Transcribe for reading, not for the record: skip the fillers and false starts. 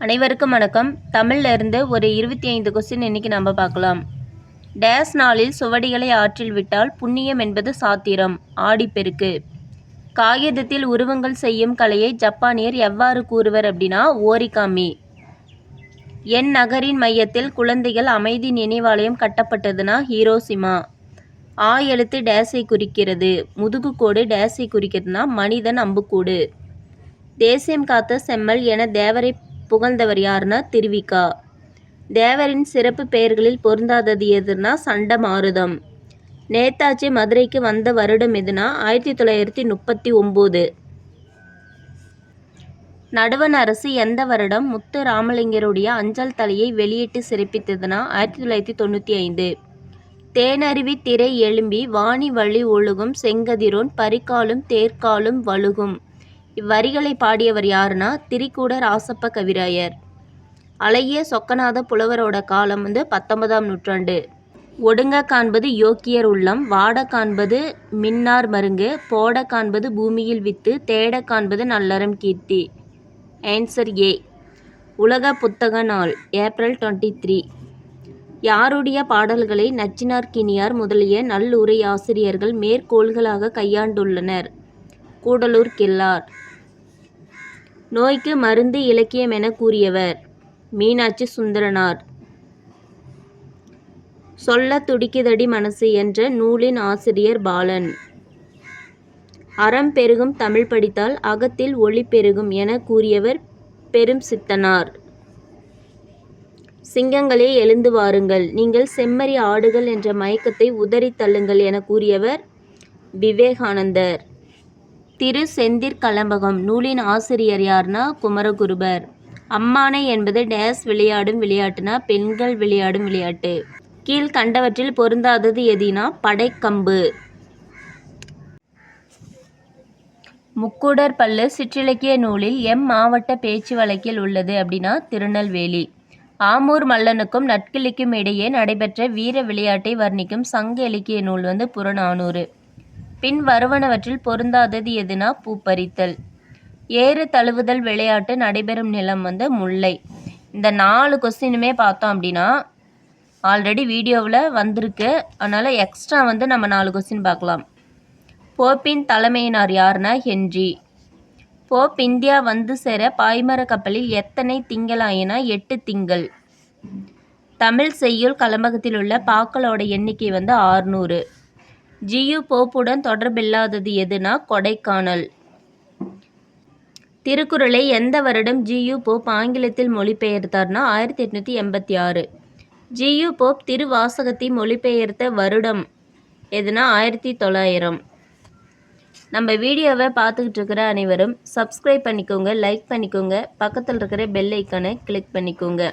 அனைவருக்கும் வணக்கம். தமிழ்ல இருந்து ஒரு 25 கொஸ்டின் இன்னைக்கு நம்ம பார்க்கலாம். டேஸ் நாளில் சுவடிகளை ஆற்றில் விட்டால் புண்ணியம் என்பது சாத்திரம். ஆடிப்பெருக்கு. காகிதத்தில் உருவங்கள் செய்யும் கலையை ஜப்பானியர் எவ்வாறு கூறுவர் அப்படின்னா ஓரிகாமி. என் நகரின் மையத்தில் குழந்தைகள் அமைதி நினைவாலயம் கட்டப்பட்டதுன்னா ஹீரோசிமா. எழுத்து டேஸை குறிக்கிறது. முதுகுக்கோடு டேஸை குறிக்கிறதுனா மனிதன் அம்புக்கூடு. தேசியம் காத்த செம்மல் என தேவரை புகழ்ந்தவர் யாருன்னா திருவிக்கா. தேவரின் சிறப்பு பெயர்களில் பொருந்தாதது எதுனா சண்டமாருதம். நேதாஜி மதுரைக்கு வந்த வருடம் எதுனா 1939. நடுவண் அரசு எந்த வருடம் முத்து ராமலிங்கருடைய அஞ்சல் தலையை வெளியிட்டு சிறப்பித்ததுனா 1995. தேனருவி திரை எழும்பி வாணி வழி ஒழுகும் செங்கதிரோன் பரிகாலும் தேர்காலும் வழுகும். இவ்வரிகளை பாடியவர் யாருன்னா திரிகூட ராசப்ப கவிராயர். அழகிய சொக்கநாத புலவரோட காலம் 19ஆம் நூற்றாண்டு. ஒடுங்க காண்பது யோக்கியர் உள்ளம், வாட காண்பது மின்னார் மருங்கு, போட காண்பது பூமியில் வித்து, தேட காண்பது நல்லறம் கீர்த்தி. Answer A. உலக புத்தக நாள் ஏப்ரல் 23. யாருடைய பாடல்களை நச்சினார்க்கினியார் முதலிய நல்லுரை ஆசிரியர்கள் மேற்கோள்களாக கையாண்டுள்ளனர்? கூடலூர் கிள்ளார். நோய்க்கு மருந்து இலக்கியம் என கூறியவர்? மீனாட்சி சுந்தரனார். சொல்ல துடிக்குதடி மனசு என்ற நூலின் ஆசிரியர் பாலன். அறம் பெருகும் தமிழ் படித்தால் அகத்தில் ஒளி பெருகும் என கூறியவர் பெரும் சித்தனார். சிங்கங்களே எழுந்து வாருங்கள், நீங்கள் செம்மறி ஆடுகள் என்ற மயக்கத்தை உதறி தள்ளுங்கள் என கூறியவர் விவேகானந்தர். திரு செந்திற் கலம்பகம் நூலின் ஆசிரியர் யார்னா குமரகுருபர். அம்மானை என்பது டேஸ் விளையாடும் விளையாட்டுனா பெண்கள் விளையாடும் விளையாட்டு. கீழ்கண்டவற்றில் பொருந்தாதது எதினா படைக்கம்பு. முக்கூடர் பல்லு சிற்றிலக்கிய நூலில் மாவட்ட பேச்சு வழக்கில் உள்ளது அப்படின்னா திருநெல்வேலி. ஆமூர் மல்லனுக்கும் நட்கிள்ளிக்கும் இடையே நடைபெற்ற வீர விளையாட்டை வர்ணிக்கும் சங்க இலக்கிய நூல் புறநானூறு. பின் வருவனவற்றில் பொருந்தாதது எதுனா பூப்பறித்தல். ஏறு தழுவுதல் விளையாட்டு நடைபெறும் நிலம் முல்லை. இந்த 4 கொஸ்டினுமே பார்த்தோம் அப்படின்னா ஆல்ரெடி வீடியோவில் வந்திருக்கு. அதனால் எக்ஸ்ட்ரா நம்ம 4 கொஸ்டின் பார்க்கலாம். போப்பின் தலைமையினார் யாருன்னா ஹென்றி. போப் இந்தியா வந்து சேர பாய்மர கப்பலில் எத்தனை திங்கள் ஆயினா 8 திங்கள். தமிழ் செய்யுள் கலம்பகத்தில் உள்ள பாக்களோட எண்ணிக்கை 600. ஜியு போப்புடன் தொடர்பில்லாதது எதுனா கொடைக்கானல். திருக்குறளை எந்த வருடம் ஜியு போப் ஆங்கிலத்தில் மொழிபெயர்த்தார்னா 1886. ஜியு போப் திருவாசகத்தை மொழிபெயர்த்த வருடம் எதுனா 1900. நம்ம வீடியோவை பார்த்துக்கிட்டு இருக்கிற அனைவரும் சப்ஸ்கிரைப் பண்ணிக்கோங்க, லைக் பண்ணிக்கோங்க, பக்கத்தில் இருக்கிற பெல் ஐக்கானை கிளிக் பண்ணிக்கோங்க.